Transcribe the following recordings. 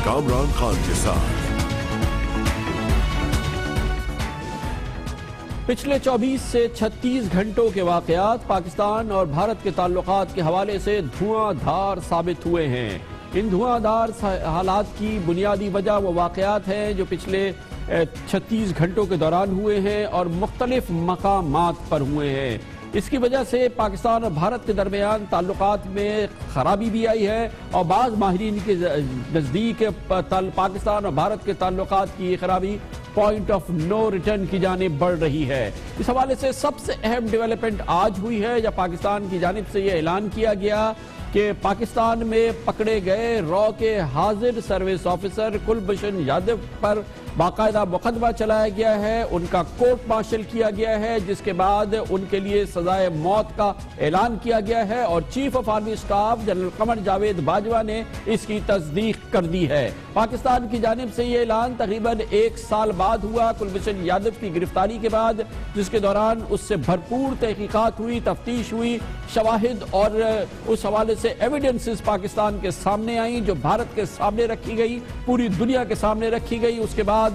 कामरान खान के साथ। पिछले 24 से 36 घंटों के वाकयात पाकिस्तान और भारत के ताल्लुकात के हवाले से धुआंधार साबित हुए हैं। इन धुआंधार हालात की बुनियादी वजह वो वाकयात हैं जो पिछले 36 घंटों के दौरान हुए हैं और मुख्तलिफ मकामात पर हुए हैं। इसकी वजह से पाकिस्तान और भारत के दरमियान ताल्लुकात में खराबी भी आई है और बाज़ माहिरीन के नज़दीक पाकिस्तान और भारत के ताल्लुकात की ये खराबी पॉइंट ऑफ नो रिटर्न की जानिब बढ़ रही है। इस हवाले से सबसे अहम डेवलपमेंट आज हुई है जब पाकिस्तान की जानिब से यह ऐलान किया गया कि पाकिस्तान में पकड़े गए रॉ के हाजिर सर्विस ऑफिसर कुलभूषण यादव पर बाकायदा मुकदमा चलाया गया है, उनका कोर्ट मार्शल किया गया है, जिसके बाद उनके लिए सजाए मौत का ऐलान किया गया है और chief of army staff general Qamar Javed Bajwa ने इसकी तस्दीक कर दी है। पाकिस्तान की जानिब से यह ऐलान तकरीबन 1 साल बाद हुआ कुलभूषण यादव की गिरफ्तारी के बाद, जिसके दौरान उससे भरपूर तहकीकात हुई, तफ्तीश हुई, शवाहिद और उस हवाले से एविडेंसेस पाकिस्तान के सामने आई जो भारत के सामने रखी गई, पूरी दुनिया के सामने रखी गई। उसके बाद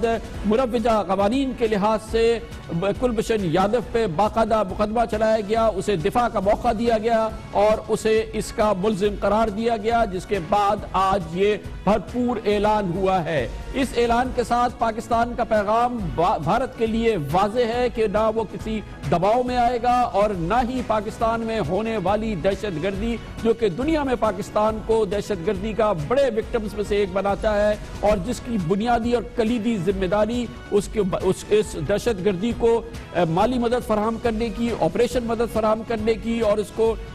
मुरव्वजा कवानीन के लिहाज से कुलभूषण यादव पे बाकायदा मुकदमा चलाया गया, उसे दिफा का मौका दिया गया और उसे इसका मुल्जिम करार दिया गया, जिसके बाद आज ये भरपूर ऐलान हुआ है। इस ऐलान के साथ पाकिस्तान का पैगाम भारत के लिए वाज़ेह है कि ना वो किसी दबाव में आएगा और ना ही पाकिस्तान में होने वाली दहशतगर्दी जो कि दुनिया में पाकिस्तान को दहशतगर्दी का बड़े विक्टिम्स में से एक बनाता है और जिसकी बुनियादी और कलीदी जिम्मेदारी इस दहशतगर्दी को माली मदद फराहम करने की, ऑपरेशन मदद फराहम करने की और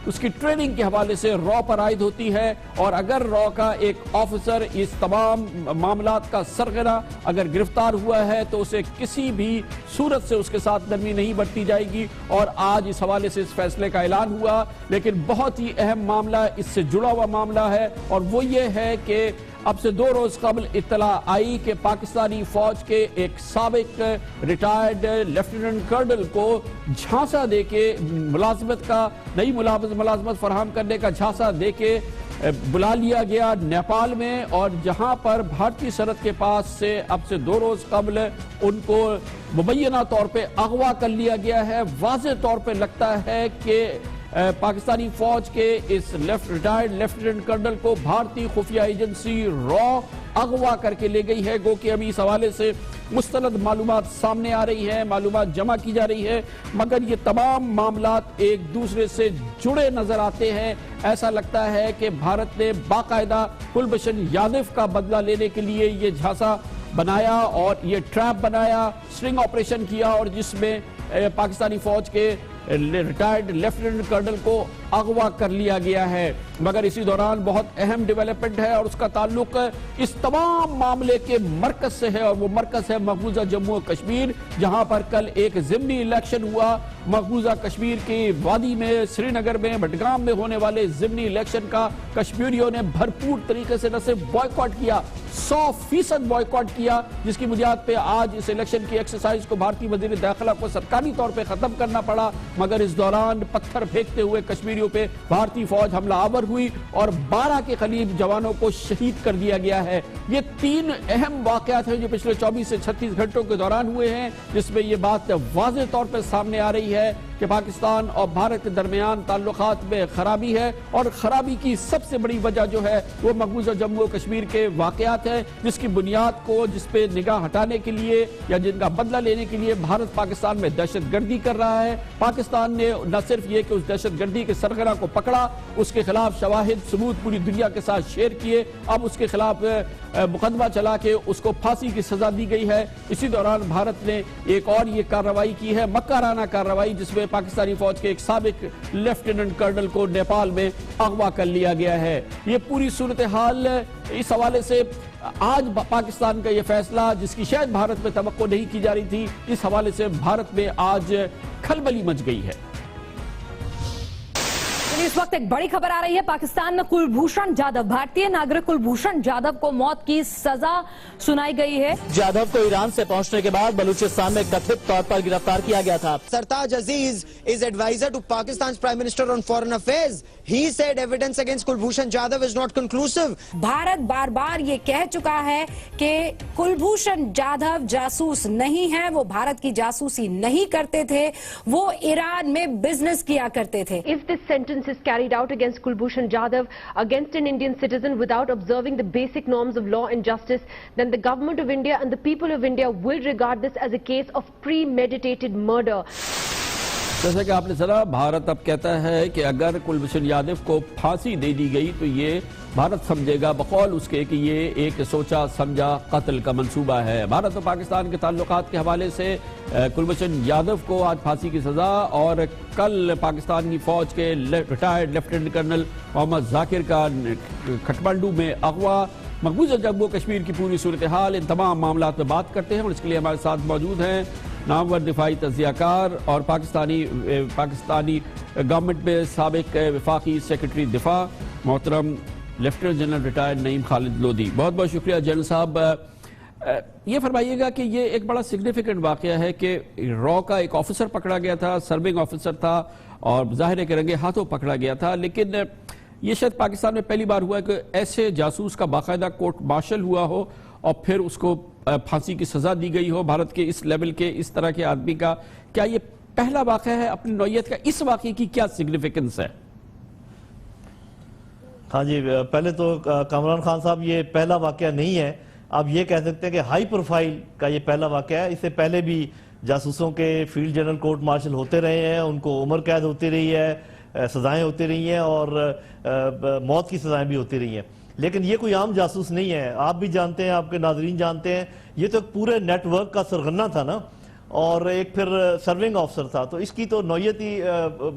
उसकी ट्रेनिंग के हवाले से रॉ पर आयद होती है। और अगर रॉ का एक ऑफिसर इस तमाम मामलात का सरगना अगर गिरफ्तार हुआ है तो उसे किसी भी सूरत से उसके साथ नरमी नहीं बरती जाएगी और आज इस हवाले से इस फैसले का ऐलान हुआ। लेकिन बहुत ही अहम मामला इससे जुड़ा हुआ मामला है और वो ये है कि अब से 2 रोज कबल इत्तला आई कि पाकिस्तानी फौज के एक साबिक रिटायर्ड लेफ्टिनेंट कर्नल को झांसा देके मुलाजमत का नई मुलाजमत फराहम करने का झांसा देके बुला लिया गया नेपाल में और जहां पर भारतीय सरहद के पास से अब से 2 रोज कबल उनको मुबैना तौर पे अगवा कर लिया गया है। वाज़ेह तौर पे लगता है कि पाकिस्तानी फौज के इस रिटायर्ड लेफ्टिनेंट कर्नल को भारतीय खुफिया एजेंसी रॉ अगवा करके ले गई है। गो कि अभी इस हवाले से मुस्तनद मालूमात सामने आ रही है, मालूमात जमा की जा रही है, मगर ये तमाम मामलात एक दूसरे से जुड़े नजर आते हैं। ऐसा लगता है कि भारत ने बाकायदा कुलभूषण यादव का बदला लेने के लिए ये झांसा बनाया और ये ट्रैप बनाया, स्ट्रिंग ऑपरेशन किया और जिसमें पाकिस्तानी फौज के रिटायर्ड लेफ्टिनेंट कर्नल को अगवा कर लिया गया है। मगर इसी दौरान बहुत अहम डेवलपमेंट है और उसका ताल्लुक इस तमाम मामले के मरकज से है और वो मरकज है मकबूजा जम्मू और कश्मीर, जहां पर कल एक ज़िमनी इलेक्शन हुआ। मकबूजा कश्मीर की वादी में, श्रीनगर में, बडगाम में होने वाले ज़िमनी इलेक्शन का कश्मीरियों ने भरपूर तरीके से न सिर्फ बॉयकॉट किया, 100% बॉयकॉट किया, जिसकी बुनियाद पे आज इस इलेक्शन की एक्सरसाइज को भारतीय वजीर दाखिला को सरकारी तौर पे खत्म करना पड़ा। मगर इस दौरान पत्थर फेंकते हुए कश्मीरियों पे भारतीय फौज हमलावर हुई और 12 के करीब जवानों को शहीद कर दिया गया है। ये 3 अहम वाकयात हैं जो पिछले 24 से 36 घंटों के दौरान हुए हैं, जिसमें ये बात वाज़ेह तौर पर सामने आ रही है कि पाकिस्तान और भारत के दरमियान ताल्लुकात में खराबी है और खराबी की सबसे बड़ी वजह जो है वो मकबूजा जम्मू और कश्मीर के वाकयात है, जिसकी बुनियाद को जिस पे निगाह हटाने के लिए या जिनका बदला लेने के लिए भारत पाकिस्तान में दहशतगर्दी कर रहा है। पाकिस्तान ने न सिर्फ ये कि उस दहशतगर्दी के सरगना को पकड़ा, उसके खिलाफ शवाहिद सबूत पूरी दुनिया के साथ शेयर किए, अब उसके खिलाफ मुकदमा चला के उसको फांसी की सजा दी गई है। इसी दौरान भारत ने एक और ये कार्रवाई की है, मक्काराना कार्रवाई, जिसमें पाकिस्तानी फौज के एक साबिक लेफ्टिनेंट कर्नल को नेपाल में अगवा कर लिया गया है। ये पूरी सूरत हाल इस हवाले से आज पाकिस्तान का ये फैसला, जिसकी शायद भारत में तवक्को नहीं की जा रही थी, इस हवाले से भारत में आज खलबली मच गई है। इस वक्त एक बड़ी खबर आ रही है। पाकिस्तान में कुलभूषण जाधव, भारतीय नागरिक कुलभूषण जाधव को मौत की सजा सुनाई गई है। जाधव को ईरान से पहुंचने के बाद बलूचिस्तान में कथित तौर पर गिरफ्तार किया गया था। Sartaj Aziz is advisor to Pakistan's Prime Minister on Foreign Affairs. He said evidence against Kulbhushan Jadhav is not conclusive. Bharat बार बार ये कह चुका है कि कुलभूषण जाधव जासूस नहीं है, वो भारत की जासूसी नहीं करते थे, वो ईरान में बिजनेस किया करते थे। If this sentence is carried out against Kulbhushan Jadhav, against an Indian citizen without observing the basic norms of law and justice, then the government of India and the people of India will regard this as a case of premeditated murder. जैसा कि आपने सुना, भारत अब कहता है कि अगर कुलभूषण यादव को फांसी दे दी गई तो ये भारत समझेगा बकौल उसके कि ये एक सोचा समझा कत्ल का मंसूबा है। भारत और पाकिस्तान के ताल्लुकात के हवाले से कुलभूषण यादव को आज फांसी की सजा और कल पाकिस्तान की फौज के retired lieutenant colonel Mohammad Zakir का खटमंडू में अगवा, मकबूजा जम्मू कश्मीर की पूरी सूरत हाल, इन तमाम मामलों पर बात करते हैं और इसके लिए हमारे साथ मौजूद हैं नामवर दिफाई तज़ियाकार और पाकिस्तानी गवर्नमेंट में साबिक वफाकी सेक्रेटरी दिफा मोहतरम lieutenant general retired Naeem Khalid Lodhi. बहुत बहुत शुक्रिया जनरल साहब। ये फरमाइएगा कि ये एक बड़ा सिग्निफिकेंट वाकया है कि रॉ का एक ऑफिसर पकड़ा गया था, सर्विंग ऑफिसर था और ज़ाहिर है कि रंगे हाथों पकड़ा गया था, लेकिन ये शायद पाकिस्तान में पहली बार हुआ है कि ऐसे जासूस का बाकायदा कोर्ट मार्शल हुआ हो और फिर उसको फांसी की सजा दी गई हो। भारत के इस लेवल के इस तरह के आदमी का क्या ये पहला वाकया है अपनी नौयत का? इस वाकये की क्या सिग्निफिकेंस है? हाँ जी, पहले तो कामरान खान साहब, ये पहला वाकया नहीं है। आप ये कह सकते हैं कि हाई प्रोफाइल का ये पहला वाकया है। इससे पहले भी जासूसों के फील्ड जनरल कोर्ट मार्शल होते रहे हैं, उनको उम्र कैद होती रही है, सजाएं होती रही हैं और मौत की सजाएं भी होती रही हैं, लेकिन ये कोई आम जासूस नहीं है। आप भी जानते हैं, आपके नाजरीन जानते हैं, ये तो पूरे नेटवर्क का सरगना था ना, और एक फिर सर्विंग ऑफिसर था, तो इसकी तो नौयत ही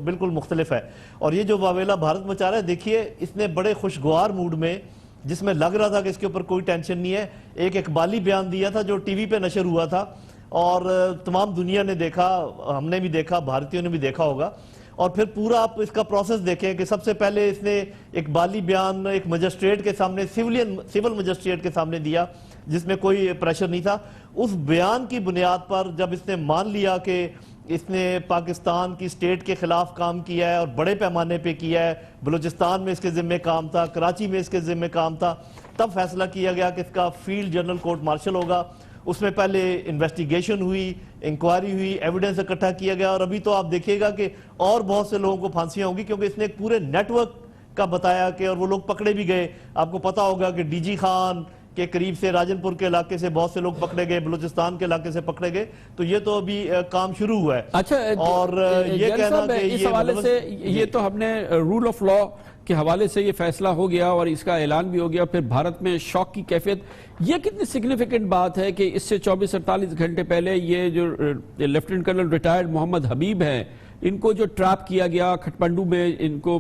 बिल्कुल मुख्तलिफ है। और ये जो वावेला भारत मचा रहा है, देखिए इसने बड़े खुशगवार मूड में, जिसमें लग रहा था कि इसके ऊपर कोई टेंशन नहीं है, एक इकबाली बयान दिया था जो टीवी पे नशर हुआ था और तमाम दुनिया ने देखा, हमने भी देखा, भारतीयों ने भी देखा होगा। और फिर पूरा आप इसका प्रोसेस देखें कि सबसे पहले इसने इकबाली बयान एक मजिस्ट्रेट के सामने, सिविल मजिस्ट्रेट के सामने दिया जिसमें कोई प्रेशर नहीं था। उस बयान की बुनियाद पर जब इसने मान लिया कि इसने पाकिस्तान की स्टेट के खिलाफ काम किया है और बड़े पैमाने पे किया है, बलूचिस्तान में इसके जिम्मे काम था, कराची में इसके जिम्मे काम था, तब फैसला किया गया कि इसका फील्ड जनरल कोर्ट मार्शल होगा। उसमें पहले इन्वेस्टिगेशन हुई, इंक्वायरी हुई, एविडेंस इकट्ठा किया गया और अभी तो आप देखिएगा कि और बहुत से लोगों को फांसियां होंगी, क्योंकि इसने एक पूरे नेटवर्क का बताया कि, और वो लोग पकड़े भी गए। आपको पता होगा कि डीजी खान के करीब से, राजनपुर के इलाके से बहुत से लोग पकड़े गए, बलूचिस्तान के इलाके से पकड़े गए, तो ये तो अभी काम शुरू हुआ है। अच्छा, और ये कहना कि इस हवाले से ये तो हमने रूल ऑफ लॉ के हवाले से ये फैसला हो गया और इसका ऐलान भी हो गया, फिर भारत में शौक की कैफियत, ये कितनी सिग्निफिकेंट बात है कि इससे 24-48 घंटे पहले ये जो लेफ्टिनेंट कर्नल रिटायर्ड मोहम्मद हबीब हैं, इनको जो ट्रैप किया गया खटमंडू में, इनको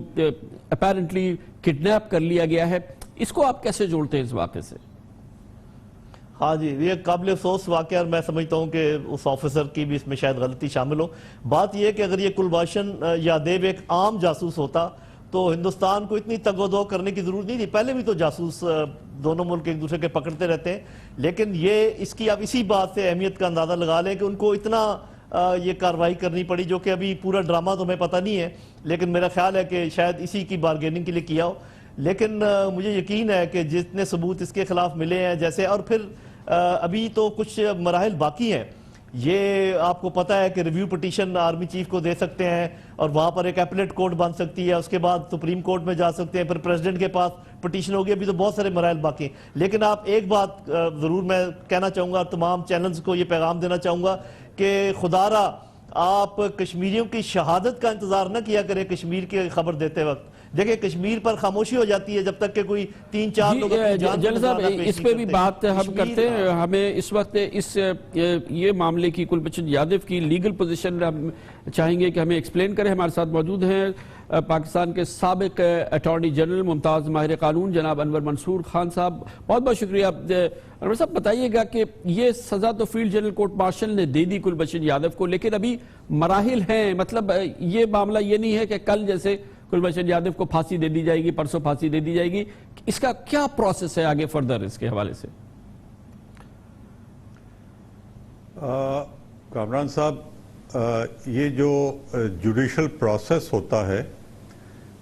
अपेरेंटली किडनैप कर लिया गया है, इसको आप कैसे जोड़ते हैं इस वाक़े से? हाँ जी, ये काबिल अफसोस वाक़या, और मैं समझता हूँ कि उस ऑफिसर की भी इसमें शायद गलती शामिल हो। बात यह है कि अगर ये कुलभूषण यादव एक आम जासूस होता तो हिंदुस्तान को इतनी तगोदो करने की जरूरत नहीं थी। पहले भी तो जासूस दोनों मुल्क एक दूसरे के पकड़ते रहते हैं, लेकिन ये इसकी आप इसी बात से अहमियत का अंदाजा लगा लें कि उनको इतना ये कार्रवाई करनी पड़ी, जो कि अभी पूरा ड्रामा तो हमें पता नहीं है, लेकिन मेरा ख्याल है कि शायद इसी की बारगेनिंग के लिए किया हो। लेकिन मुझे यकीन है कि जितने सबूत इसके खिलाफ मिले हैं, जैसे, और फिर अभी तो कुछ मराहल बाकी हैं। ये आपको पता है कि रिव्यू पिटीशन आर्मी चीफ को दे सकते हैं और वहां पर एक एपलेट कोर्ट बन सकती है, उसके बाद सुप्रीम कोर्ट में जा सकते हैं, फिर प्रेसिडेंट के पास पिटीशन होगी। अभी तो बहुत सारे मराहल बाकी हैं, लेकिन आप एक बात जरूर मैं कहना चाहूंगा, तमाम चैनल्स को ये पैगाम देना चाहूंगा कि खुदारा आप कश्मीरियों की शहादत का इंतजार न किया करें कश्मीर की खबर देते वक्त। देखिए, कश्मीर पर खामोशी हो जाती है जब तक कि कोई 3-4 लोग जनरल साहब इस पे भी बात हम करते हैं। हमें इस वक्त ये मामले की कुलभूषण यादव की लीगल पोजीशन हम चाहेंगे कि हमें एक्सप्लेन करें। हमारे साथ मौजूद हैं पाकिस्तान के साबिक अटॉर्नी जनरल मुमताज माहिर कानून जनाब अनवर मंसूर खान साहब। बहुत बहुत शुक्रिया। अनवर साहब, बताइएगा कि ये सजा तो फील्ड जनरल कोर्ट मार्शल ने दे दी कुलभूषण यादव को, लेकिन अभी मराहिल हैं, मतलब ये मामला ये नहीं है कि कल जैसे कुलभूषण यादव को फांसी दे दी जाएगी, परसों फांसी दे दी जाएगी। इसका क्या प्रोसेस है आगे फर्दर इसके हवाले से? कामरान साहब, ये जो जुडिशल प्रोसेस होता है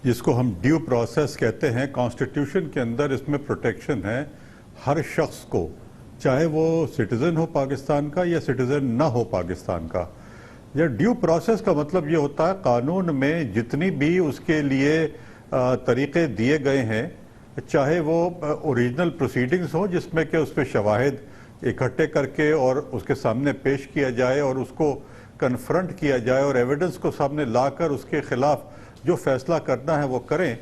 जिसको हम ड्यू प्रोसेस कहते हैं, कॉन्स्टिट्यूशन के अंदर इसमें प्रोटेक्शन है हर शख्स को, चाहे वो सिटीजन हो पाकिस्तान का या सिटीजन ना हो पाकिस्तान का। या ड्यू प्रोसेस का मतलब ये होता है कानून में जितनी भी उसके लिए तरीके दिए गए हैं, चाहे वो ओरिजिनल प्रोसीडिंग्स हो जिसमें कि उस पर शवाहिद इकट्ठे करके और उसके सामने पेश किया जाए और उसको कन्फ्रंट किया जाए और एविडेंस को सामने लाकर उसके खिलाफ जो फैसला करना है वो करें।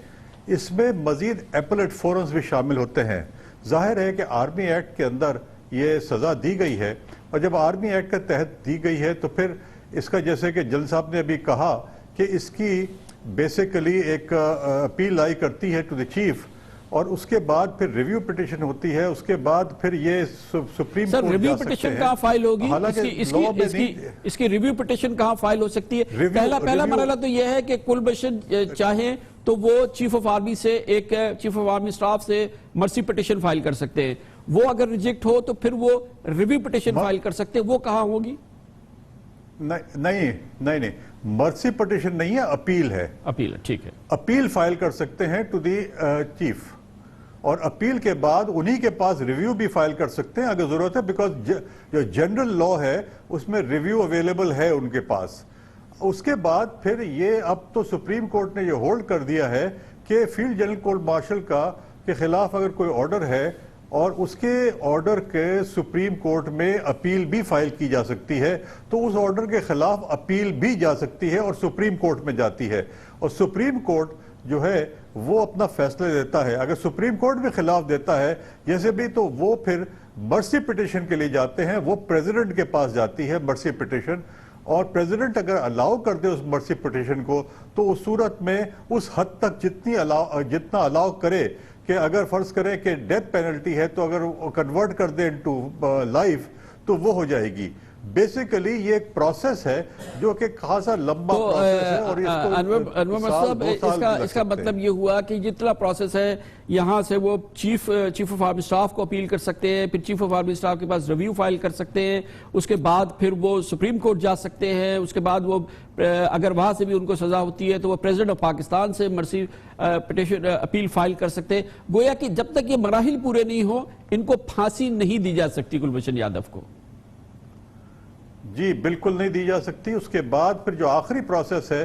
इसमें मजीद एपलेट फोरम्स भी शामिल होते हैं। जाहिर है कि आर्मी एक्ट के अंदर ये सज़ा दी गई है, और जब आर्मी एक्ट के तहत दी गई है तो फिर इसका, जैसे कि जज साहब ने अभी कहा कि इसकी बेसिकली एक अपील आई करती है टू द चीफ, और उसके बाद फिर रिव्यू पिटिशन होती है, उसके बाद फिर ये सुप्रीम कोर्ट रिव्यू पिटिशन कहाँ फाइल होगी? इसकी रिव्यू पिटिशन कहाँ फाइल हो सकती है? पहला मरहला तो यह है कि कुलभूषण चाहें तो वो चीफ ऑफ आर्मी से, एक चीफ ऑफ आर्मी स्टाफ से मर्सी पिटिशन फाइल कर सकते हैं। वो अगर रिजेक्ट हो तो फिर वो रिव्यू पिटिशन फाइल कर सकते हैं। वो कहाँ होगी? नहीं, मर्सी पिटिशन नहीं है, अपील है। अपील है, ठीक है। अपील फाइल कर सकते हैं टू दी चीफ, और अपील के बाद उन्हीं के पास रिव्यू भी फाइल कर सकते हैं अगर जरूरत है, बिकॉज जो जनरल लॉ है उसमें रिव्यू अवेलेबल है उनके पास। उसके बाद फिर ये, अब तो सुप्रीम कोर्ट ने ये होल्ड कर दिया है कि फील्ड जनरल कोर्ट मार्शल का के खिलाफ अगर कोई ऑर्डर है और उसके ऑर्डर के सुप्रीम कोर्ट में अपील भी फाइल की जा सकती है, तो उस ऑर्डर के खिलाफ अपील भी जा सकती है और सुप्रीम कोर्ट में जाती है, और सुप्रीम कोर्ट जो है वो अपना फैसला देता है। अगर सुप्रीम कोर्ट भी खिलाफ देता है जैसे भी, तो वो फिर मर्सी पिटिशन के लिए जाते हैं, वो प्रेसिडेंट के पास जाती है मर्सी पिटिशन, और प्रेसिडेंट अगर अलाउ कर दे उस मर्सी पिटिशन को, तो उस सूरत में उस हद तक जितना अलाउ करे कि अगर फर्ज करें कि डेथ पेनल्टी है तो अगर कन्वर्ट कर दे इनटू लाइफ तो वो हो जाएगी। बेसिकली ये एक प्रोसेस है जो कि खासा लंबा प्रोसेस है, और इसका मतलब ये हुआ कि जितना प्रोसेस है यहाँ से वो चीफ ऑफ आर्मी स्टाफ को अपील कर सकते हैं, फिर चीफ ऑफ आर्मी स्टाफ के पास रिव्यू फाइल कर सकते हैं, उसके बाद फिर वो सुप्रीम कोर्ट जा सकते हैं, उसके बाद वो अगर वहां से भी उनको सजा होती है तो वो प्रेसिडेंट ऑफ पाकिस्तान से मर्सी पिटिशन अपील फाइल कर सकते हैं। गोया कि जब तक ये मराहिल पूरे नहीं हो इनको फांसी नहीं दी जा सकती कुलभूषण यादव को। जी बिल्कुल नहीं दी जा सकती। उसके बाद फिर जो आखिरी प्रोसेस है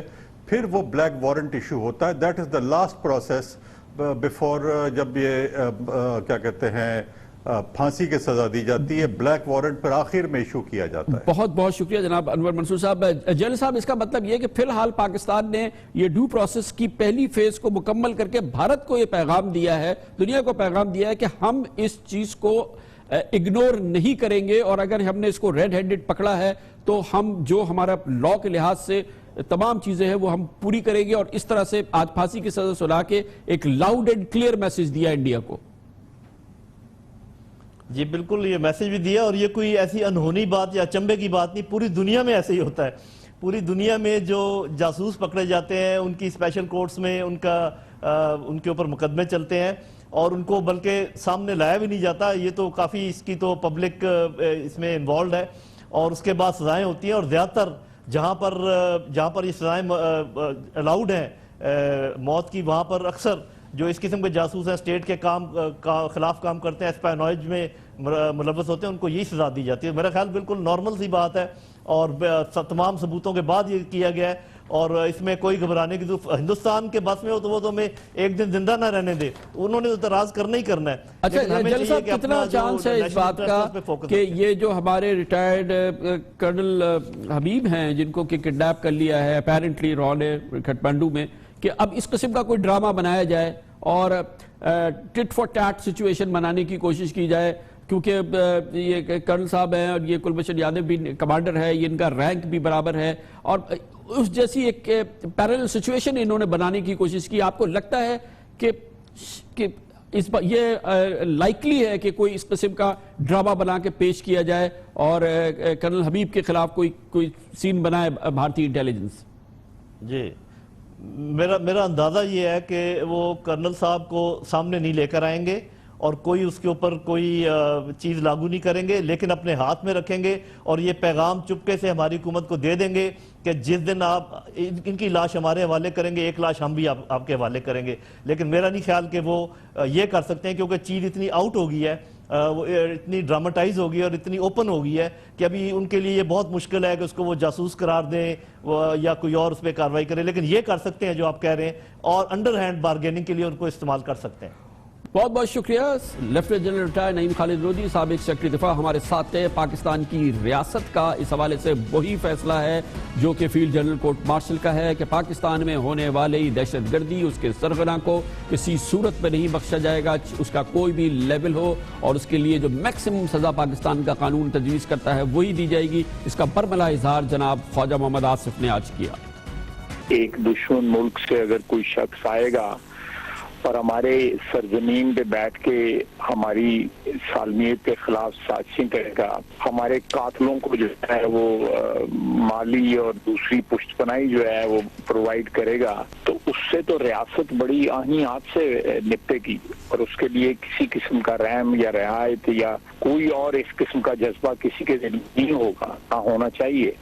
फिर वो ब्लैक वारंट इशू होता है। That is the last process before, जब ये क्या कहते हैं फांसी की सजा दी जाती है, ब्लैक वारंट पर आखिर में इशू किया जाता है। बहुत बहुत शुक्रिया जनाब अनवर मंसूर साहब। जनरल साहब, इसका मतलब यह कि फिलहाल पाकिस्तान ने ये ड्यू प्रोसेस की पहली फेज को मुकम्मल करके भारत को यह पैगाम दिया है, दुनिया को पैगाम दिया है कि हम इस चीज को इग्नोर नहीं करेंगे, और अगर हमने इसको रेड हैंडेड पकड़ा है तो हम जो हमारा लॉ के लिहाज से तमाम चीजें हैं वो हम पूरी करेंगे, और इस तरह से आज फांसी की सजा सुना के एक लाउड एंड क्लियर मैसेज दिया इंडिया को। जी बिल्कुल, ये मैसेज भी दिया, और ये कोई ऐसी अनहोनी बात या अचंभे की बात नहीं, पूरी दुनिया में ऐसे ही होता है। पूरी दुनिया में जो जासूस पकड़े जाते हैं उनकी स्पेशल कोर्ट्स में उनके ऊपर मुकदमे चलते हैं और उनको बल्कि सामने लाया भी नहीं जाता। ये तो काफ़ी इसकी तो पब्लिक इसमें इन्वॉल्व है, और उसके बाद सजाएं होती हैं, और ज़्यादातर जहाँ पर ये सजाएं अलाउड हैं मौत की, वहाँ पर अक्सर जो इस किस्म के जासूस हैं, स्टेट के खिलाफ काम करते हैं, एस्पायनॉइज में मुलव्वस होते हैं, उनको यही सजा दी जाती है। मेरा ख्याल बिल्कुल नॉर्मल सी बात है, और तमाम सबूतों के बाद ये किया गया है, और इसमें कोई घबराने की जरूरत, हिंदुस्तान के बस में हो तो वो तो हमें एक दिन जिंदा ना रहने दे, उन्होंने तो इतराज करना ही करना है। अच्छा जनरल साहब, कितना चांस है इस बात का कि ये जो हमारे रिटायर्ड कर्नल हबीब हैं जिनको कि किडनैप कर लिया है अपेरेंटली रॉ ने काठमांडू में, कि अब इस किस्म का कोई ड्रामा बनाया जाए और टिट फॉर टैट सिचुएशन बनाने की कोशिश की जाए, क्योंकि ये कर्नल साहब हैं और ये कुलभूषण यादव भी कमांडर है, ये इनका रैंक भी बराबर है, और उस जैसी एक पैरेलल सिचुएशन इन्होंने बनाने की कोशिश की। आपको लगता है कि इस बार ये लाइकली है कि कोई इस किस्म का ड्रामा बना के पेश किया जाए और कर्नल हबीब के खिलाफ कोई सीन बनाए भारतीय इंटेलिजेंस? जी मेरा अंदाजा ये है कि वो कर्नल साहब को सामने नहीं लेकर आएंगे और कोई उसके ऊपर कोई चीज लागू नहीं करेंगे, लेकिन अपने हाथ में रखेंगे और ये पैगाम चुपके से हमारी हुकूमत को दे देंगे कि जिस दिन आप इनकी लाश हमारे हवाले करेंगे, एक लाश हम भी आपके हवाले करेंगे। लेकिन मेरा नहीं ख्याल कि वो ये कर सकते हैं, क्योंकि चीज इतनी आउट हो गई है, वो इतनी ड्रामेटाइज हो गई और इतनी ओपन हो गई है कि अभी उनके लिए ये बहुत मुश्किल है कि उसको वो जासूस करार दें या कोई और उस पर कार्रवाई करे। लेकिन ये कर सकते हैं जो आप कह रहे हैं, और अंडर हैंड बार्गेनिंग के लिए उनको इस्तेमाल कर सकते हैं। बहुत बहुत शुक्रिया। Lieutenant general retired Naeem Khalid Lodhi, साबिक सेक्रेटरी दिफा हमारे साथ है। पाकिस्तान की रियासत का इस हवाले से वही फैसला है जो कि फील्ड जनरल कोर्ट मार्शल का है कि पाकिस्तान में होने वाली दहशतगर्दी, उसके सरगना को किसी सूरत में नहीं बख्शा जाएगा, उसका कोई भी लेवल हो, और उसके लिए जो मैक्सिमम सजा पाकिस्तान का कानून तजवीज़ करता है वही दी जाएगी। इसका बरमला इजहार जनाब ख्वाजा मोहम्मद आसिफ ने आज किया। एक दुश्मन मुल्क से अगर कोई शख्स आएगा और हमारे सरजमीन पे बैठ के हमारी सालमियत के खिलाफ साजिशें करेगा, हमारे कातलों को जो है वो माली और दूसरी पुष्टपनाही जो है वो प्रोवाइड करेगा, तो उससे तो रियासत बड़ी आही हाथ से निपटेगी और उसके लिए किसी किस्म का रहम या रियायत या कोई और इस किस्म का जज्बा किसी के दिल नहीं होगा, ना होना चाहिए।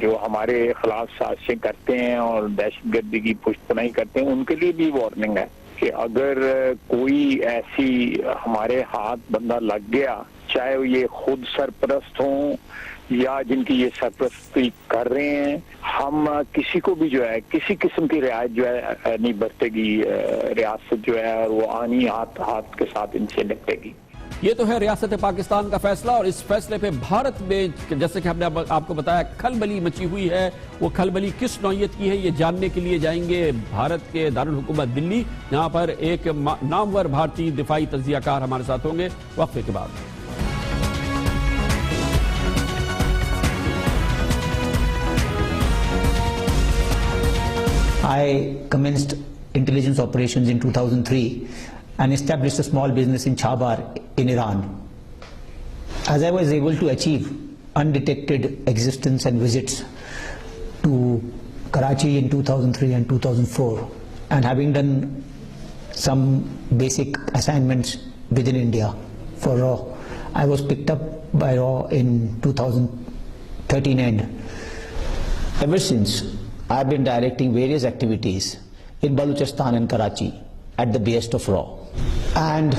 जो हमारे खिलाफ साजिशें करते हैं और दहशतगर्दी की पुष्टपनाही करते हैं, उनके लिए भी वार्निंग है कि अगर कोई ऐसी हमारे हाथ बंदा लग गया, चाहे ये खुद सरपरस्त हों या जिनकी ये सरपरस्ती कर रहे हैं, हम किसी को भी जो है किसी किस्म की रियायत जो है नहीं बरतेगी रियासत जो है, और वो आनी हाथ के साथ इनसे निपटेगी। ये तो है रियासत पाकिस्तान का फैसला, और इस फैसले पे भारत में जैसे कि हमने आपको बताया खलबली मची हुई है। वो खलबली किस नौयत की है ये जानने के लिए जाएंगे भारत के दारुल हुकूमत दिल्ली, जहां पर एक नामवर भारतीय दिफाई तज्जियाकार हमारे साथ होंगे वक्फे के बाद। I commenced intelligence operations in 2003 and established a small business in Chabar in Iran. As I was able to achieve undetected existence and visits to Karachi in 2003 and 2004, and having done some basic assignments within India for RAW, I was picked up by RAW in 2013 end. Ever since, I have been directing various activities in Baluchistan and Karachi at the behest of RAW and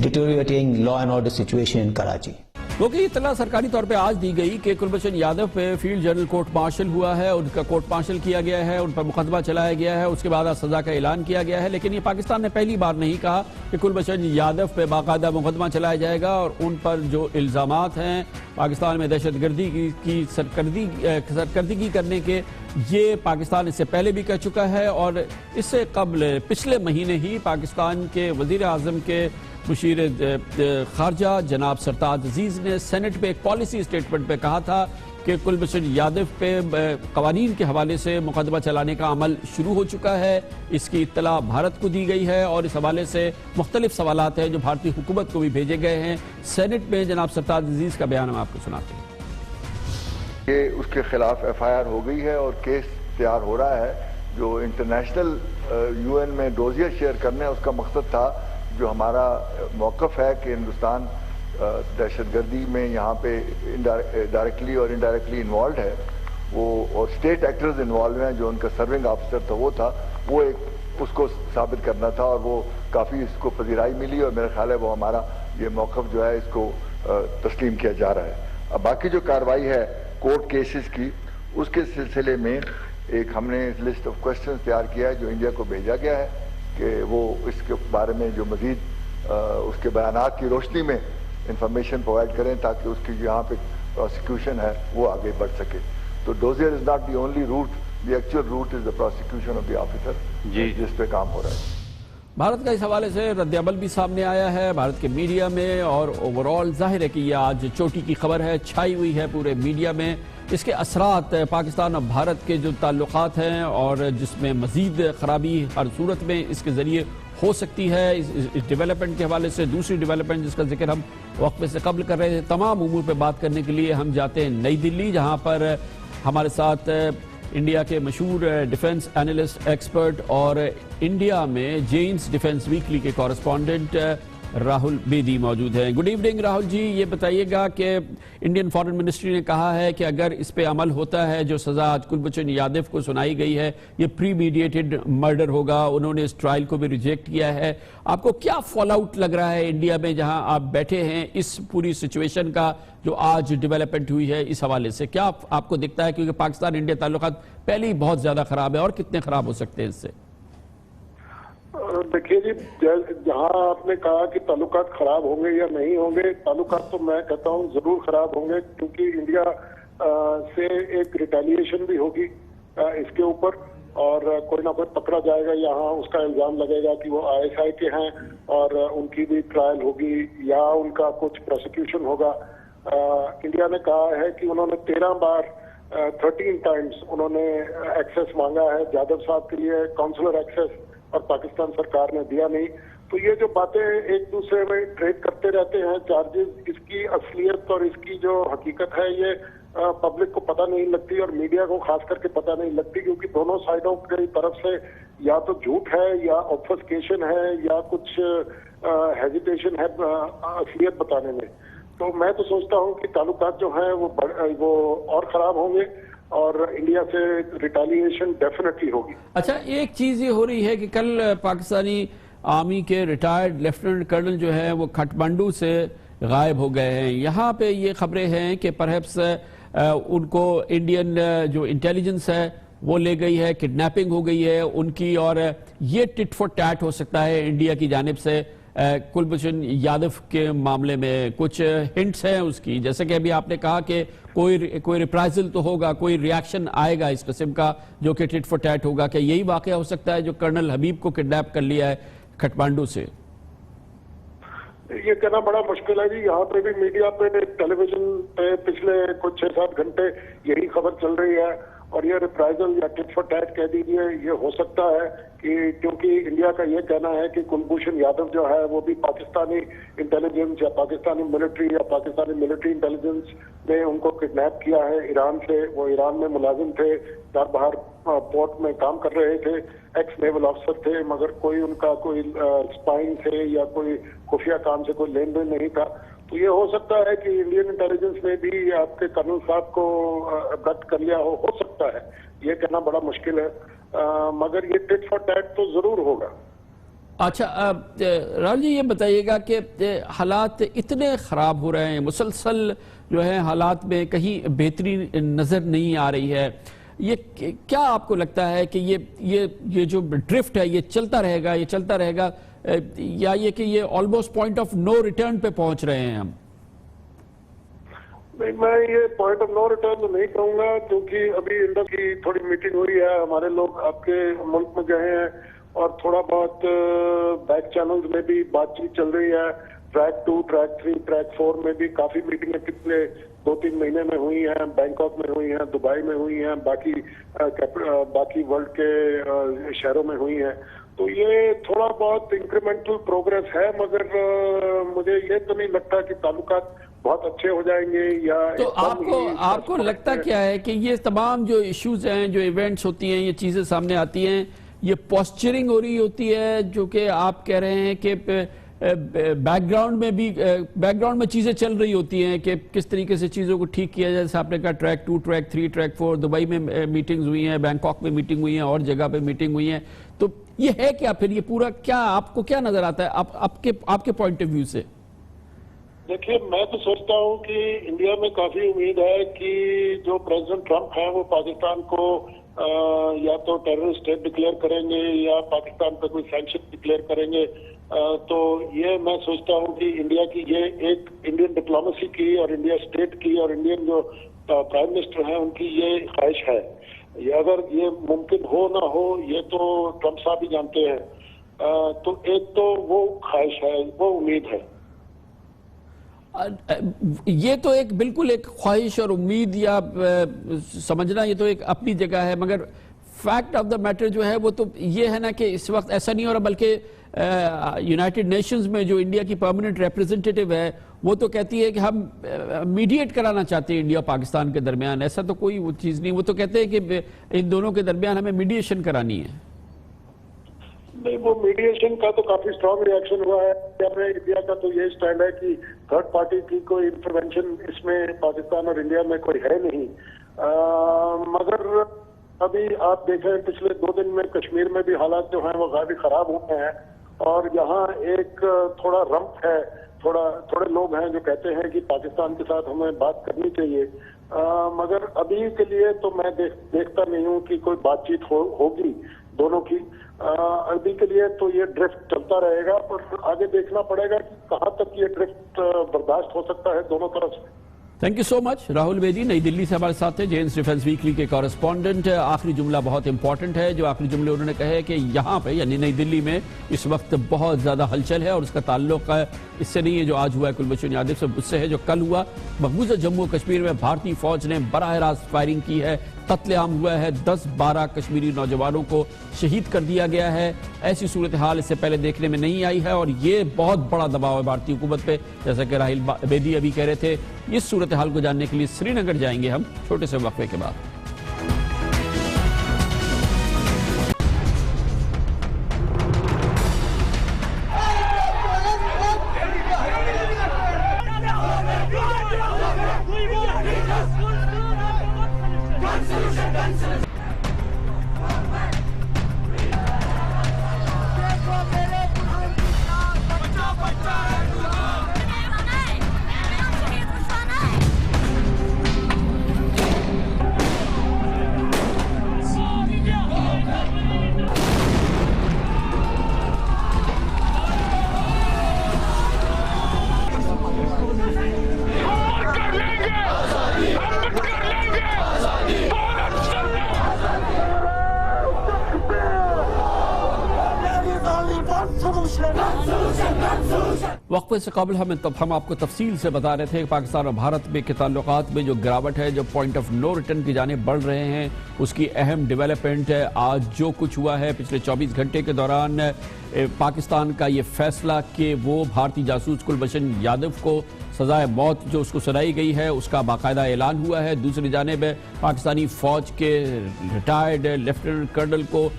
deteriorating law and order situation in Karachi. क्योंकि इतला सरकारी तौर पे आज दी गई कि कुलभूषण यादव पे field general court martial हुआ है, उनका कोर्ट मार्शल किया गया है, उन पर मुकदमा चलाया गया है, उसके बाद सजा का ऐलान किया गया है। लेकिन ये पाकिस्तान ने पहली बार नहीं कहा कि कुलभूषण यादव पे बाकायदा मुकदमा चलाया जाएगा और उन पर जो इल्जामात हैं पाकिस्तान में दहशतगर्दी की सरकर्दगी करने के, ये पाकिस्तान इससे पहले भी कह चुका है। और इससे कबल पिछले महीने ही पाकिस्तान के वजीर आजम के मुशीर खारजा जनाब सरताज अजीज ने सेनेट पे एक पॉलिसी स्टेटमेंट पे कहा था कि कुलभूषण यादव पे कवानीन के हवाले से मुकदमा चलाने का अमल शुरू हो चुका है। इसकी इत्तला भारत को दी गई है और इस हवाले से मुख्तलिफ सवालात हैं जो भारतीय हुकूमत को भी भेजे गए हैं। सेनेट में जनाब सरताज अजीज का बयान हम आपको सुनाते हैं। ये उसके खिलाफ FIR हो गई है और केस तैयार हो रहा है। जो इंटरनेशनल UN में डोजियर शेयर करने उसका मकसद था, जो हमारा मौक़िफ़ है कि हिंदुस्तान दहशतगर्दी में यहाँ पे डायरेक्टली और इनडायरेक्टली इन्वॉल्व है, वो और स्टेट एक्टर्स इन्वॉल्व हैं। जो उनका सर्विंग ऑफिसर था वो एक उसको साबित करना था और वो काफ़ी इसको पजीराई मिली और मेरा ख्याल है वो हमारा ये मौक़िफ़ जो है इसको तस्लीम किया जा रहा है। अब बाकी जो कार्रवाई है कोर्ट केसेस की, उसके सिलसिले में एक हमने लिस्ट ऑफ क्वेश्चंस तैयार किया है जो इंडिया को भेजा गया है कि वो इसके बारे में जो मजीद उसके बयानात की रोशनी में इंफॉर्मेशन प्रोवाइड करें ताकि उसकी यहाँ पे प्रोसिक्यूशन है वो आगे बढ़ सके। तो dossier is not the only route, the actual route is the prosecution of the officer जिस पे काम हो रहा है। भारत का इस हवाले से रद्द-ए-अमल भी सामने आया है भारत के मीडिया में, और ओवरऑल जाहिर है कि ये आज चोटी की खबर है, छाई हुई है पूरे मीडिया में। इसके असरात पाकिस्तान और भारत के जो ताल्लुकात हैं और जिसमें मजीद खराबी हर सूरत में इसके ज़रिए हो सकती है। इस डेवलपमेंट के हवाले से दूसरी डेवलपमेंट जिसका जिक्र हम वक्फे से कबल कर रहे थे, तमाम उमूर पर बात करने के लिए हम जाते हैं नई दिल्ली, जहाँ पर हमारे साथ इंडिया के मशहूर डिफेंस एनालिस्ट, एक्सपर्ट और इंडिया में जेन्स डिफेंस वीकली के कॉरेस्पॉन्डेंट राहुल बेदी मौजूद हैं। गुड इवनिंग राहुल जी, ये बताइएगा कि इंडियन फॉरेन मिनिस्ट्री ने कहा है कि अगर इस पे अमल होता है, जो सजा आज कुलभूषण यादव को सुनाई गई है, ये प्री मीडिएटेड मर्डर होगा। उन्होंने इस ट्रायल को भी रिजेक्ट किया है। आपको क्या फॉल आउट लग रहा है इंडिया में जहां आप बैठे हैं, इस पूरी सिचुएशन का जो आज डेवलपमेंट हुई है इस हवाले से क्या आपको दिखता है? क्योंकि पाकिस्तान इंडिया ताल्लुकात पहले ही बहुत ज्यादा खराब है, और कितने खराब हो सकते हैं इससे? देखिए जी, जहां आपने कहा कि ताल्लुकात खराब होंगे या नहीं होंगे, ताल्लुकात तो मैं कहता हूं जरूर खराब होंगे, क्योंकि इंडिया से एक रिटेलिएशन भी होगी इसके ऊपर, और कोई ना कोई पकड़ा जाएगा यहाँ, उसका इल्जाम लगेगा कि वो ISI के हैं और उनकी भी ट्रायल होगी या उनका कुछ प्रोसिक्यूशन होगा। इंडिया ने कहा है कि उन्होंने 13 बार 13 टाइम्स उन्होंने एक्सेस मांगा है जाधव साहब के लिए, काउंसलर एक्सेस, और पाकिस्तान सरकार ने दिया नहीं। तो ये जो बातें एक दूसरे में ट्रेड करते रहते हैं चार्जेस, इसकी असलियत और इसकी जो हकीकत है ये पब्लिक को पता नहीं लगती और मीडिया को खास करके पता नहीं लगती, क्योंकि दोनों साइडों की तरफ से या तो झूठ है या ऑब्फस्केशन है या कुछ हेजिटेशन है असलियत बताने में। तो मैं तो सोचता हूँ कि ताल्लुकात जो हैं वो और खराब होंगे और इंडिया से रिटेलिएशन डेफिनेटली होगी। अच्छा, एक चीज ये हो रही है कि कल पाकिस्तानी आर्मी के रिटायर्ड लेफ्टिनेंट कर्नल जो है वो काठमांडू से गायब हो गए हैं। यहाँ पे ये खबरें हैं कि परहैप्स उनको इंडियन जो इंटेलिजेंस है वो ले गई है, किडनैपिंग हो गई है उनकी, और ये टिट फॉर टैट हो सकता है इंडिया की जानिब से कुलभूषण यादव के मामले में। कुछ हिंट्स हैं उसकी, जैसे कि अभी आपने कहा कि कोई रिप्राइजल तो होगा, कोई रिएक्शन आएगा इस किस्म का जो कि टिट फॉर टैट होगा। क्या यही वाकया हो सकता है जो कर्नल हबीब को किडनैप कर लिया है काठमांडू से? ये कहना बड़ा मुश्किल है जी। यहाँ पे भी मीडिया पे, टेलीविजन पे पिछले कुछ 6-7 घंटे यही खबर चल रही है, और ये रिप्राइजल या टिट फॉर टैट कह दीजिए, ये हो सकता है कि क्योंकि इंडिया का ये कहना है कि कुलभूषण यादव जो है वो भी पाकिस्तानी इंटेलिजेंस या पाकिस्तानी मिलिट्री इंटेलिजेंस ने उनको किडनैप किया है ईरान से। वो ईरान में मुलाजिम थे, बाहर पोर्ट में काम कर रहे थे, एक्स नेवल ऑफिसर थे, मगर कोई उनका कोई स्पाइंग से या कोई खुफिया काम से कोई लेन देन नहीं था। तो ये हो सकता है कि इंडियन इंटेलिजेंस ने भी आपके कर्नल साहब को अब्डक्ट कर लिया हो सकता है। ये कहना बड़ा मुश्किल है, मगर ये टिट फॉर टैट तो जरूर होगा। अच्छा, राहुल जी ये बताइएगा कि हालात इतने खराब हो रहे हैं, मुसलसल जो है हालात में कहीं बेहतरी नजर नहीं आ रही है, ये क्या आपको लगता है कि ये जो ड्रिफ्ट है ये चलता रहेगा या ये कि ये almost point of no return पे पहुंच रहे हैं हम? नहीं, मैं ये पॉइंट ऑफ नो रिटर्न तो नहीं कहूंगा, क्योंकि अभी इंडिया की थोड़ी मीटिंग हुई है, हमारे लोग आपके मुल्क में गए हैं और थोड़ा बहुत बैक चैनल्स में भी बातचीत चल रही है। ट्रैक 2, ट्रैक 3, ट्रैक 4 में भी काफी मीटिंगें पिछले 2-3 महीने में हुई हैं, बैंकॉक में हुई हैं, दुबई में हुई हैं, बाकी वर्ल्ड के शहरों में हुई हैं। तो ये थोड़ा बहुत इंक्रीमेंटल प्रोग्रेस है, मगर मुझे ये तो नहीं लगता कि ताल्लुकात बहुत अच्छे हो जाएंगे। या तो आपको लगता क्या है कि ये तमाम जो इश्यूज हैं, जो इवेंट्स होती हैं, ये चीजें सामने आती हैं, ये पोस्चरिंग हो रही होती है, जो कि आप कह रहे हैं कि बैकग्राउंड में चीजें चल रही होती हैं कि किस तरीके से चीजों को ठीक किया जाए? जैसे आपने कहा ट्रैक 2, ट्रैक 3, ट्रैक 4, दुबई में मीटिंग्स हुई हैं, बैंकॉक में मीटिंग हुई है और जगह पे मीटिंग हुई है। तो ये है क्या फिर, ये पूरा क्या आपको क्या नजर आता है आपके पॉइंट ऑफ व्यू से? देखिए, मैं तो सोचता हूँ कि इंडिया में काफी उम्मीद है कि जो प्रेसिडेंट ट्रंप है वो पाकिस्तान को या तो टेररिस्ट स्टेट डिक्लेयर करेंगे या पाकिस्तान पर कोई सैंक्शन डिक्लेयर करेंगे। तो ये मैं सोचता हूँ कि इंडिया की ये एक इंडियन डिप्लोमेसी की और इंडिया स्टेट की और इंडियन जो प्राइम मिनिस्टर हैं उनकी ये ख्वाहिश है। ये अगर ये मुमकिन हो ना हो ये तो ट्रंप साहब ही जानते हैं। तो एक तो वो ख्वाहिश है, वो उम्मीद है। ये तो एक बिल्कुल एक ख्वाहिश और उम्मीद या समझना ये तो एक अपनी जगह है, मगर फैक्ट ऑफ द मैटर जो है वो तो ये है ना कि इस वक्त ऐसा नहीं हो रहा, बल्कि यूनाइटेड नेशंस में जो इंडिया की परमानेंट रिप्रेजेंटेटिव है वो तो कहती है कि हम मीडिएट कराना चाहते हैं इंडिया पाकिस्तान के दरमियान। ऐसा तो कोई वो चीज़ नहीं, वो तो कहते हैं कि इन दोनों के दरमियान हमें मीडिएशन करानी है। नहीं, वो मीडिएशन का तो काफी स्ट्रांग रिएक्शन हुआ है। इंडिया का तो ये स्टैंड है कि थर्ड पार्टी की कोई इंटरवेंशन इसमें पाकिस्तान और इंडिया में कोई है नहीं। मगर अभी आप देखें पिछले 2 दिन में कश्मीर में भी हालात जो हैं वो काफी खराब हुए हैं और यहाँ एक थोड़ा रंप है, थोड़े लोग हैं जो कहते हैं कि पाकिस्तान के साथ हमें बात करनी चाहिए। मगर अभी के लिए तो मैं देखता नहीं हूँ कि कोई बातचीत होगी दोनों की। अभी के लिए तो ये ड्रिफ्ट चलता रहेगा, पर आगे देखना पड़ेगा कि कहाँ तक ये ड्रिफ्ट बर्दाश्त हो सकता है दोनों तरफ से। Thank you so much. Rahul Bedi नई दिल्ली से हमारे साथ थे, जेन्स डिफेंस वीकली के कॉरेस्पॉन्डेंट। आखिरी जुमला बहुत इंपॉर्टेंट है, जो आखिरी जुमले उन्होंने कहे हैं कि यहाँ पे यानी नई दिल्ली में इस वक्त बहुत ज्यादा हलचल है और उसका ताल्लुक इससे नहीं है जो आज हुआ है कुलभूषण यादव से, उससे है जो कल हुआ। मकबूजा जम्मू कश्मीर में भारतीय फौज ने बराह रास्त फायरिंग की है, कत्लेआम हुआ है, 10-12 कश्मीरी नौजवानों को शहीद कर दिया गया है। ऐसी सूरत हाल इससे पहले देखने में नहीं आई है और ये बहुत बड़ा दबाव है भारतीय हुकूमत पे, जैसा कि राहुल बेदी अभी कह रहे थे। इस सूरत हाल को जानने के लिए श्रीनगर जाएंगे हम छोटे से वक्फे के बाद। वक्फे से कबल हम आपको तफसील से बता रहे थे कि पाकिस्तान और भारत में के ताल्लुकात में जो गिरावट है, जो पॉइंट ऑफ नो रिटर्न की जाने बढ़ रहे हैं, उसकी अहम डेवलपमेंट है आज जो कुछ हुआ है पिछले 24 घंटे के दौरान। पाकिस्तान का ये फैसला कि वो भारतीय जासूस कुलभूषण यादव को सजाए मौत जो उसको सुनाई गई है उसका बाकायदा ऐलान हुआ है। दूसरी जानिब पाकिस्तानी फौज के रिटायर्ड लेफ्टिनेंट कर्नल को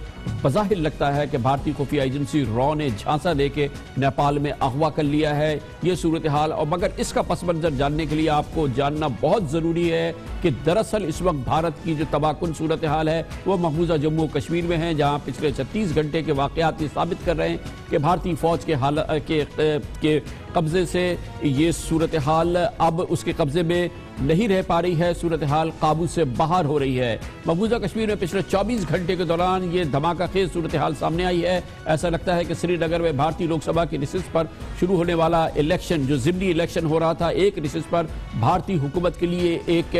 बज़ाहिर लगता है कि भारतीय खुफिया एजेंसी रॉ ने झांसा देके नेपाल में अगवा कर लिया है। ये सूरत हाल, और मगर इसका पस मंजर जानने के लिए आपको जानना बहुत ज़रूरी है कि दरअसल इस वक्त भारत की जो तबाहकुन सूरत हाल है वो मकबूजा जम्मू कश्मीर में है, जहाँ पिछले 36 घंटे के वाक़यात ये साबित कर रहे हैं कि भारतीय फौज के कब्जे से ये सूरत हाल अब उसके कब्जे में नहीं रह पा रही है, सूरत हाल काबू से बाहर हो रही है। मकबूजा कश्मीर में पिछले 24 घंटे के दौरान ये धमाका खेज सूरत हाल सामने आई है। ऐसा लगता है कि श्रीनगर में भारतीय लोकसभा की रिसेस पर शुरू होने वाला इलेक्शन, जो ज़िमनी इलेक्शन हो रहा था, एक रिसेस पर भारतीय हुकूमत के लिए एक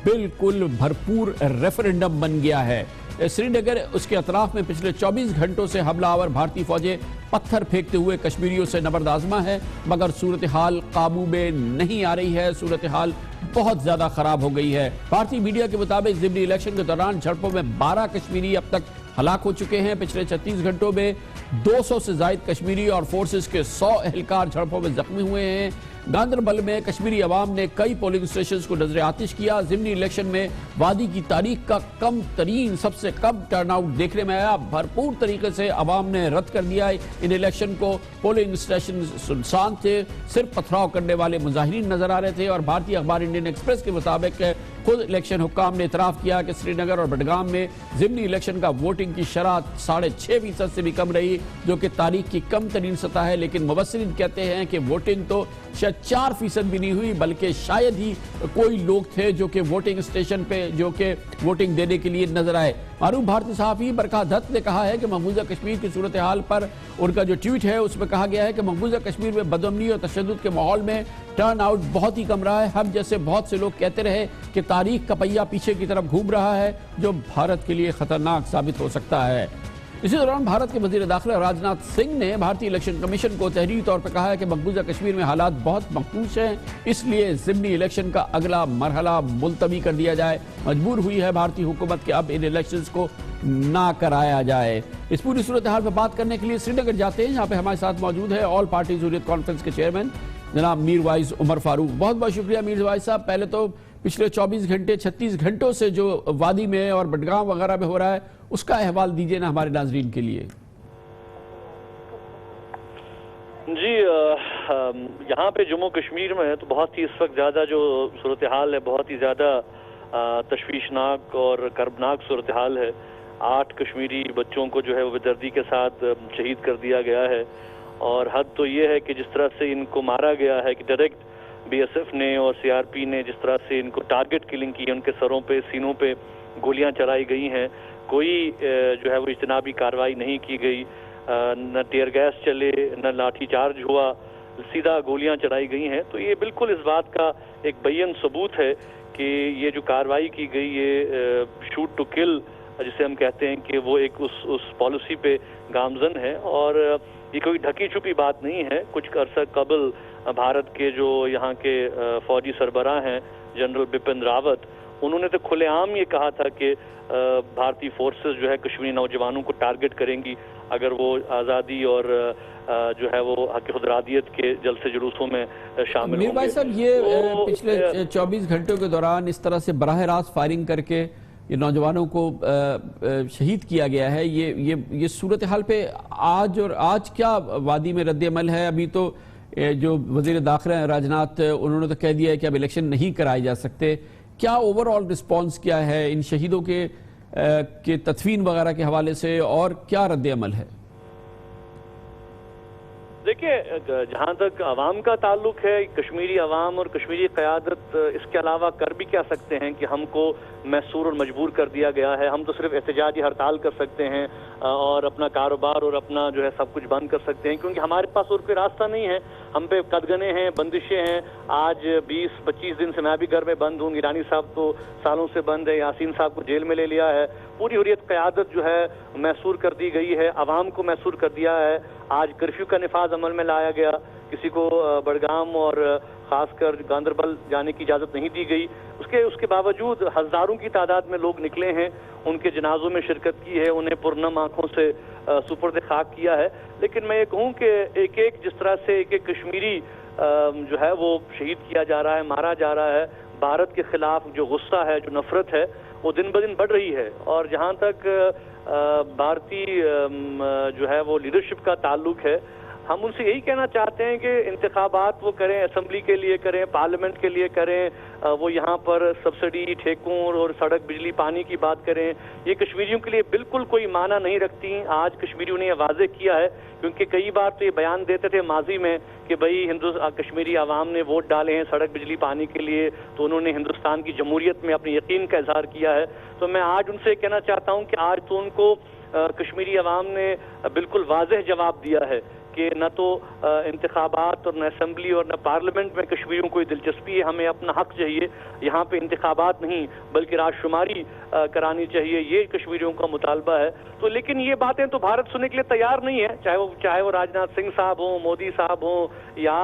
बिल्कुल भरपूर रेफरेंडम बन गया है। श्रीनगर उसके अतराफ में पिछले 24 घंटों से हमलावर भारतीय फौजें पत्थर फेंकते हुए कश्मीरियों से नबर्द आजमा है, मगर सूरत हाल काबू में नहीं आ रही है। सूरत हाल बहुत ज्यादा खराब हो गई है। भारतीय मीडिया के मुताबिक ज़िमनी इलेक्शन के दौरान झड़पों में 12 कश्मीरी अब तक हलाक हो चुके हैं। पिछले 36 घंटों में 200 से ज्यादा कश्मीरी और फोर्सेस के 100 एहलकार झड़पों में जख्मी हुए हैं। गांदरबल में कश्मीरी अवाम ने कई पोलिंग स्टेशन को नजर आतिश किया। ज़िमनी इलेक्शन में वादी की तारीख का कम तरीन, सबसे कम टर्नआउट देखने में आया। भरपूर तरीके से अवाम ने रद्द कर दिया इन इलेक्शन को। पोलिंग स्टेशन सुनसान थे, सिर्फ पथराव करने वाले मुजाहिरीन नजर आ रहे थे। और भारतीय अखबार इंडियन एक्सप्रेस के मुताबिक खुद इलेक्शन हुक्काम ने इतराफ किया कि श्रीनगर और बडगाम में ज़िमनी इलेक्शन का वोटिंग की शरह 6.5% से भी कम रही, जो कि तारीख की कम तरीन सतह है। लेकिन मुबस्सिरीन कहते हैं कि वोटिंग तो शायद 4% भी नहीं हुई, बल्कि शायद ही कोई लोग थे जो कि वोटिंग स्टेशन पे जो कि वोटिंग देने के लिए नजर आए। मारूफ भारतीय सहाफ़ी बरखा दत्त ने कहा है कि मकबूजा कश्मीर की सूरत हाल पर उनका जो ट्वीट है उसमें कहा गया है कि मकबूजा कश्मीर में बदअमनी और तशद्दुद के माहौल में टर्न आउट बहुत ही कम रहा है। हम जैसे बहुत से लोग कहते रहे कि तारीख का पहिया पीछे की तरफ घूम रहा है, जो भारत के लिए खतरनाक साबित हो सकता है। इसी दौरान भारत के वजीर दाखिला राजनाथ सिंह ने भारतीय इलेक्शन कमीशन को तहरीरी तौर पर कहा है कि मकबूजा कश्मीर में हालात बहुत मखदूश हैं, इसलिए ज़िमनी इलेक्शन का अगला मरहला मुलतवी कर दिया जाए। मजबूर हुई है भारतीय हुकूमत कि अब इन इलेक्शंस को ना कराया जाए। इस पूरी सूरत हाल पर बात करने के लिए श्रीनगर जाते हैं, यहाँ पे हमारे साथ मौजूद है ऑल पार्टीज हुर्रियत कॉन्फ्रेंस के चेयरमैन जनाब मीरवाइज उमर फारूक। बहुत बहुत शुक्रिया मीरवाइज साहब। पहले तो पिछले 24 घंटे 36 घंटों से जो वादी में और बडगाम वगैरह में हो रहा है उसका अहवाल दीजिए ना हमारे नाजरीन के लिए। जी, यहाँ पे जम्मू कश्मीर में तो बहुत ही इस वक्त ज़्यादा जो सूरत हाल है बहुत ही ज़्यादा तशवीशनाक और कर्बनाक सूरत हाल है। 8 कश्मीरी बच्चों को जो है वो बेदर्दी के साथ शहीद कर दिया गया है और हद तो ये है कि जिस तरह से इनको मारा गया है कि डायरेक्ट BSF ने और CRP ने जिस तरह से इनको टारगेट किलिंग की है, उनके सरों पे सीनों पे गोलियां चलाई गई हैं, कोई जो है वो इज्तनाबी कार्रवाई नहीं की गई, न टीयर गैस चले न लाठी चार्ज हुआ, सीधा गोलियां चलाई गई हैं। तो ये बिल्कुल इस बात का एक बय्यन सबूत है कि ये जो कार्रवाई की गई ये शूट टू किल जिसे हम कहते हैं कि वो एक उस पॉलिसी पे गामजन है और ये कोई ढकी छुपी बात नहीं है। कुछ अरसा कबल भारत के जो यहाँ के फौजी सरबराह हैं जनरल बिपिन रावत, उन्होंने तो खुलेआम ये कहा था कि भारतीय फोर्सेस जो है कश्मीरी नौजवानों को टारगेट करेंगी अगर वो आज़ादी और जो है वो हक खुदरादियत के जलसे जुलूसों में शामिल होंगे। भाई साहब, ये पिछले 24 घंटों के दौरान इस तरह से बराह रास्त फायरिंग करके ये नौजवानों को शहीद किया गया है, ये सूरत हाल पे आज क्या वादी में रद्द-ए-अमल है? अभी तो जो वजीर दाखिला राजनाथ उन्होंने तो कह दिया है कि अब इलेक्शन नहीं कराए जा सकते। क्या ओवरऑल रिस्पांस क्या है इन शहीदों के तदफीन वगैरह के हवाले से और क्या रद्द-ए-अमल है? देखिए, जहाँ तक अवाम का ताल्लुक है, कश्मीरी अवाम और कश्मीरी क़यादत इसके अलावा कर भी क्या सकते हैं कि हमको मैसूर और मजबूर कर दिया गया है। हम तो सिर्फ एहतजाजी हड़ताल कर सकते हैं और अपना कारोबार और अपना जो है सब कुछ बंद कर सकते हैं, क्योंकि हमारे पास और कोई रास्ता नहीं है। हम पे कदगने हैं, बंदिशें हैं। आज 20-25 दिन से मैं भी घर में बंद हूँ। ईरानी साहब तो सालों से बंद है, यासीन साहब को जेल में ले लिया है। पूरी हुर्रियत क़यादत जो है मैसूर कर दी गई है, अवाम को मैसूर कर दिया है। आज कर्फ्यू का निफाज अमल में लाया गया, किसी को बडगाम और खासकर गांदरबल जाने की इजाज़त नहीं दी गई। उसके बावजूद हज़ारों की तादाद में लोग निकले हैं, उनके जनाजों में शिरकत की है, उन्हें पुरनम आंखों से सुपुर्द खाक किया है। लेकिन मैं ये कहूँ कि एक जिस तरह से एक कश्मीरी जो है वो शहीद किया जा रहा है, मारा जा रहा है, भारत के खिलाफ जो गुस्सा है, जो नफरत है, वो दिन ब दिन बढ़ रही है। और जहाँ तक भारतीय जो है वो लीडरशिप का ताल्लुक है, हम उनसे यही कहना चाहते हैं कि इंतखाबात वो करें, असेंबली के लिए करें, पार्लियामेंट के लिए करें, वो यहाँ पर सब्सिडी, ठेकों और सड़क, बिजली, पानी की बात करें। ये कश्मीरियों के लिए बिल्कुल कोई माना नहीं रखती। आज कश्मीरियों ने वाज़ेह किया है, क्योंकि कई बार तो ये बयान देते थे माजी में कि भाई कश्मीरी आवाम ने वोट डाले हैं सड़क, बिजली, पानी के लिए, तो उन्होंने हिंदुस्तान की जमहूरियत में अपने यकीन का इजहार किया है। तो मैं आज उनसे कहना चाहता हूँ कि आज तो उनको कश्मीरी आवाम ने बिल्कुल वाज़ेह जवाब दिया है कि न तो इंतखाबात और न असेंबली और न पार्लियामेंट में कश्मीरियों को दिलचस्पी है। हमें अपना हक चाहिए, यहाँ पे इंतखाबात नहीं बल्कि राजशुमारी करानी चाहिए, ये कश्मीरियों का मुतालबा है। तो लेकिन ये बातें तो भारत सुनने के लिए तैयार नहीं है, चाहे वो राजनाथ सिंह साहब हो, मोदी साहब हो या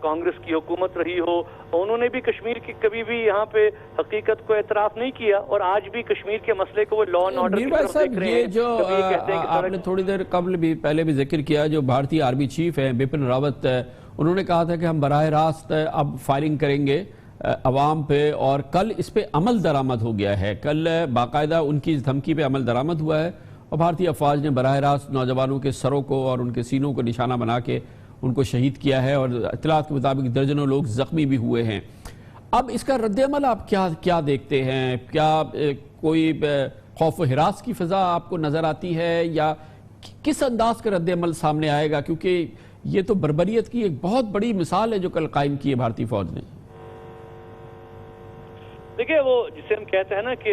कांग्रेस की हुकूमत रही हो। उन्होंने भी कश्मीर की कभी भी यहाँ पे हकीकत को एतराफ़ नहीं किया और आज भी कश्मीर के मसले को वो लॉ एंड ऑर्डर की तरफ देख रहे हैं। जो आपने थोड़ी देर पहले भी जिक्र किया, जो भारतीय आर्मी चीफ है बिपिन रावत, उन्होंने कहा था कि हम बराह रास्त अब फायरिंग करेंगे अवाम पे, और कल इस पे अमल दरामद हो गया है। कल बाकायदा उनकी इस धमकी पे अमल दरामद हुआ है और भारतीय अफवाज ने बराह रास्त नौजवानों के सरों को और उनके सीनों को निशाना बना के उनको शहीद किया है और इत्तलात के मुताबिक दर्जनों लोग जख्मी भी हुए हैं। अब इसका रद्द-ए-अमल आप क्या देखते हैं? क्या कोई खौफ व हिरास की फिजा आपको नजर आती है या किस अंदाज का रद्द-ए-अमल सामने आएगा? क्योंकि ये तो बर्बरियत की एक बहुत बड़ी मिसाल है जो कल कायम की है भारतीय फौज ने। देखिए, वो जिसे हम कहते हैं ना कि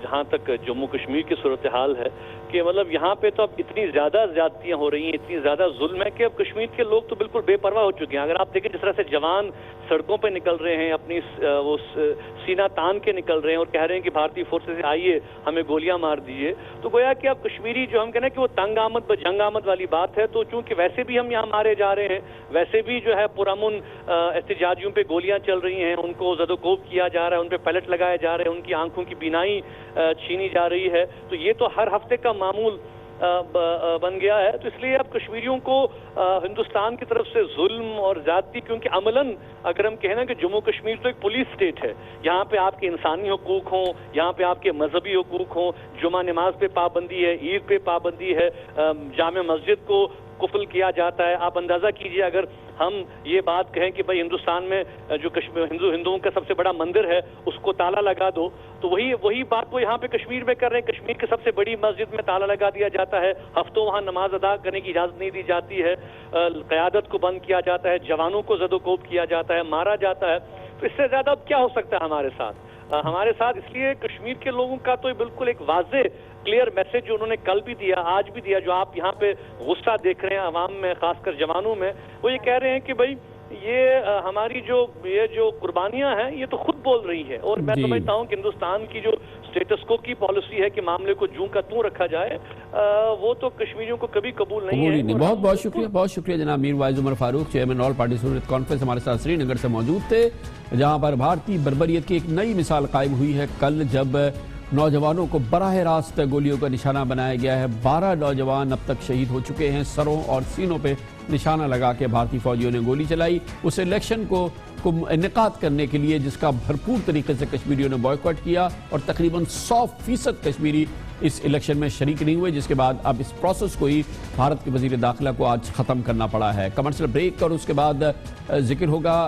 जहाँ तक जम्मू कश्मीर की सूरत हाल है, कि मतलब यहाँ पे तो अब इतनी ज्यादा ज्यादतियां हो रही हैं, इतनी ज्यादा जुल्म है कि अब कश्मीर के लोग तो बिल्कुल बेपरवाह हो चुके हैं। अगर आप देखें जिस तरह से जवान सड़कों पे निकल रहे हैं, अपनी वो सीना तान के निकल रहे हैं और कह रहे हैं कि भारतीय फोर्सेस से आइए हमें गोलियां मार दीजिए, तो गोया कि अब कश्मीरी जो हम कहते हैं कि वो तंग आमद जंग आमद वाली बात है। तो चूंकि वैसे भी हम यहाँ मारे जा रहे हैं, वैसे भी जो है पुरअमन एहतजाजियों पे गोलियां चल रही हैं, उनको ज़दोकोब किया जा रहा है, उन पे पैलेट लगाए जा रहे हैं, उनकी आंखों की बीनाई छीनी जा रही है, तो ये तो हर हफ्ते का मामूल बन गया है। तो इसलिए अब कश्मीरियों को हिंदुस्तान की तरफ से जुल्म और ज्यादती, क्योंकि अमलन अगर हम कहें ना कि जम्मू कश्मीर तो एक पुलिस स्टेट है, यहाँ पे आपके इंसानी हुकूक हों, यहाँ पे आपके मजहबी हुकूक हों, जुमा नमाज पे पाबंदी है, ईद पे पाबंदी है, जामे मस्जिद को कुफल किया जाता है। आप अंदाजा कीजिए अगर हम ये बात कहें कि भाई हिंदुस्तान में जो हिंदुओं का सबसे बड़ा मंदिर है उसको ताला लगा दो, तो वही बात वो यहाँ पे कश्मीर में कर रहे हैं। कश्मीर की सबसे बड़ी मस्जिद में ताला लगा दिया जाता है, हफ्तों वहाँ नमाज अदा करने की इजाजत नहीं दी जाती है, क़यादत को बंद किया जाता है, जवानों को ज़दोकोब किया जाता है, मारा जाता है। तो इससे ज्यादा अब क्या हो सकता है हमारे साथ। इसलिए कश्मीर के लोगों का तो बिल्कुल एक वाज़े क्लियर मैसेज जो उन्होंने कल भी दिया, आज भी दिया, जो आप यहाँ पे गुस्सा देख रहे हैं अवाम में, खासकर जवानों में, वो ये कह रहे हैं कि भाई ये हमारी ये जो कुर्बानियां हैं ये तो खुद बोल रही है। और मैं समझता हूँ कि हिंदुस्तान की जो स्टेटस को की पॉलिसी है कि मामले को जूं का तूं रखा जाए, वो तो कश्मीरियों को कभी कबूल नहीं है। बहुत शुक्रिया जनाब Mirwaiz Umar Farooq, chairman all party Hurriyat conference, हमारे साथ श्रीनगर से मौजूद थे, जहाँ पर भारतीय बर्बरियत की एक नई मिसाल कायम हुई है। कल जब नौजवानों को बराह रास्त गोलियों का निशाना बनाया गया है, 12 नौजवान अब तक शहीद हो चुके हैं। सरों और सीनों पे निशाना लगा के भारतीय फौजियों ने गोली चलाई। उस इलेक्शन को इनेकाद करने के लिए जिसका भरपूर तरीके से कश्मीरियों ने बॉयकॉट किया और तकरीबन 100% कश्मीरी इस इलेक्शन में शरीक नहीं हुए, जिसके बाद अब इस प्रोसेस को ही भारत के वजीर दाखिला को आज ख़त्म करना पड़ा है। कमर्शियल ब्रेक और उसके बाद जिक्र होगा